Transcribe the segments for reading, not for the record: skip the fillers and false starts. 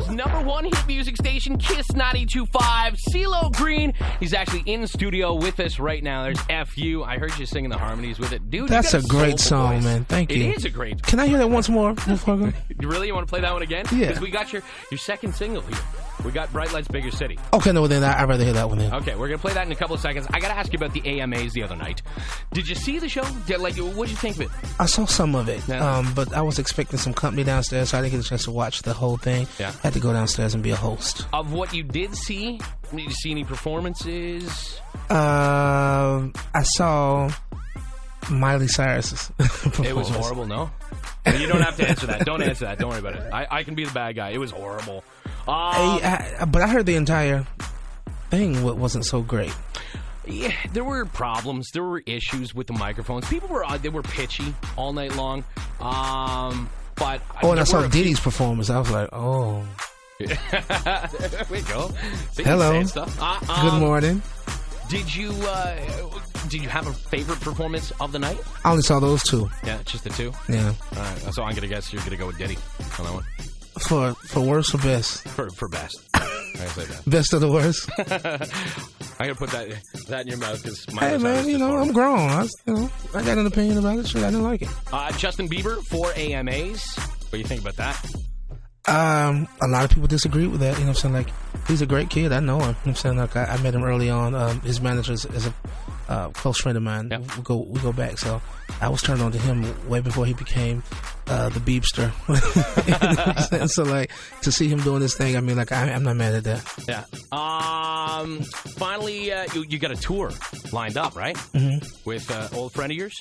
Toronto's #1 hit music station, KiSS 92.5. CeeLo Green, he's actually in studio with us right now. There's F.U. I heard you singing the harmonies with it. Dude, that's a great song, man. Thank you. It is a great song. Can I hear that once more before I go? Really? You want to play that one again? Yeah. Because we got your second single here. We got Bright Lights, Bigger City. Okay, no, then I'd rather hear that one then. Okay, we're going to play that in a couple of seconds. I got to ask you about the AMAs the other night. Did you see the show? What did you think of it? I saw some of it, Yeah. but I was expecting some company downstairs, so I didn't get a chance to watch the whole thing. Yeah. I had to go downstairs and be a host. Of what you did see, did you see any performances? I saw Miley Cyrus's performance. It was horrible, no? You don't have to answer that. Don't answer that. Don't worry about it. I can be the bad guy. It was horrible. But I heard the entire thing wasn't so great. Yeah, there were problems. There were issues with the microphones. People were pitchy all night long. But and I saw Diddy's performance. I was like, oh. There we go. See, hello. Stuff. Good morning. Did you have a favorite performance of the night? I only saw those two. Yeah, just the two? Yeah. All right, so I'm going to guess you're going to go with Diddy on that one. For worse or best? For best. I say that. Best of the worst? I'm going to put that in your mouth because my hey, man, I'm grown. I got an opinion about it. Shit, I didn't like it. Justin Bieber, 4 AMAs. What do you think about that? A lot of people disagree with that. You know what I'm saying? Like, he's a great kid. I know him. You know what I'm saying? Like, I met him early on. His manager is a close friend of mine. Yep. We go back. So I was turned on to him way before he became the Beebster. So, like, to see him doing this thing, I mean, like, I'm not mad at that. Yeah. Finally, you got a tour lined up, right? Mm-hmm. With old friend of yours?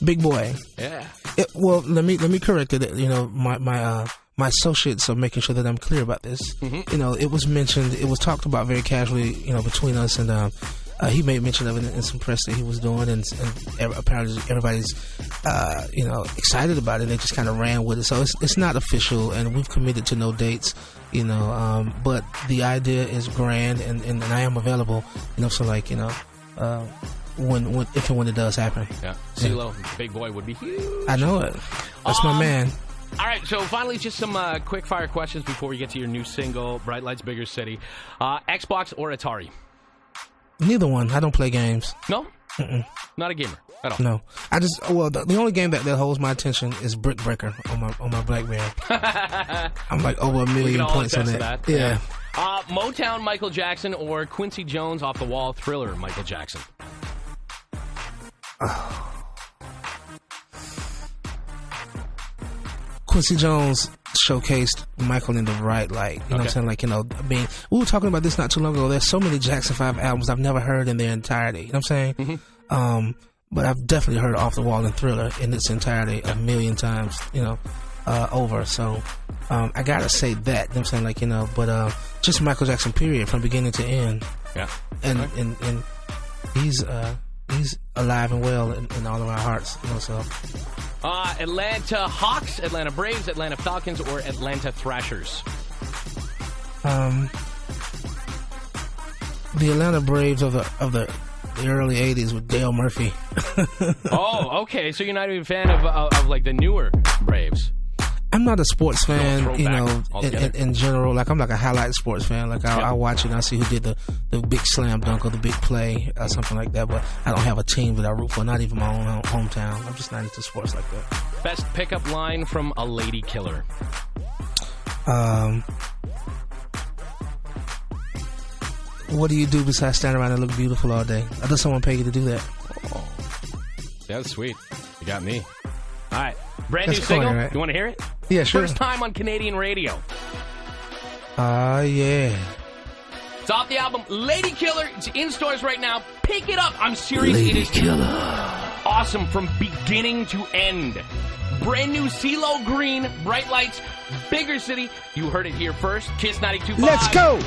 Big Boy. Yeah. Well, let me correct it. You know, my associates are making sure that I'm clear about this. Mm-hmm. You know, it was mentioned, it was talked about very casually, you know, between us, and he made mention of it in some press that he was doing, and apparently everybody's, you know, excited about it. They just kind of ran with it. So it's not official, and we've committed to no dates, you know, but the idea is grand, and I am available, you know, so like, you know, if and when it does happen. Yeah. CeeLo, Big Boy would be huge. I know it. That's my man. All right, so finally, just some quick-fire questions before we get to your new single, Bright Lights, Bigger City. Xbox or Atari? Neither one. I don't play games. No? Mm-mm. Not a gamer at all? No. The only game that holds my attention is Brick Breaker on my BlackBerry. I'm like over 1 million points on that. Yeah. Motown, Michael Jackson, or Quincy Jones, Off the Wall, Thriller, Michael Jackson? Quincy Jones showcased Michael in the right light. You know what I'm saying? Like, you know, I mean, we were talking about this not too long ago. There's so many Jackson 5 albums I've never heard in their entirety. You know what I'm saying? Mm-hmm. But I've definitely heard Off the Wall and Thriller in its entirety 1 million times, you know, over. So, I gotta say that. You know what I'm saying? Like, you know, but, just Michael Jackson, period, from beginning to end. Yeah. And he's alive and well in all of our hearts, you know, so. Atlanta Hawks, Atlanta Braves, Atlanta Falcons, or Atlanta Thrashers? The Atlanta Braves of the early 80s with Dale Murphy. Oh, okay. So you're not even a fan of like the newer Braves? I'm not a sports fan, you know, in general. Like, I'm like a highlight sports fan. Like, I'll watch it and I'll see who did the big slam dunk or the big play or something like that. But I don't have a team that I root for, not even my own hometown. I'm just not into sports like that. Best pickup line from a lady killer? What do you do besides stand around and look beautiful all day? Or does someone pay you to do that? Oh, that's sweet. You got me. All right. Brand That's new single. Right? You want to hear it? Yeah, sure. First time on Canadian radio. Yeah. It's off the album Lady Killer. It's in stores right now. Pick it up. I'm serious. Lady it is Killer. Awesome from beginning to end. Brand new CeeLo Green, Bright Lights, Bigger City. You heard it here first. KiSS 92.5. Let's go.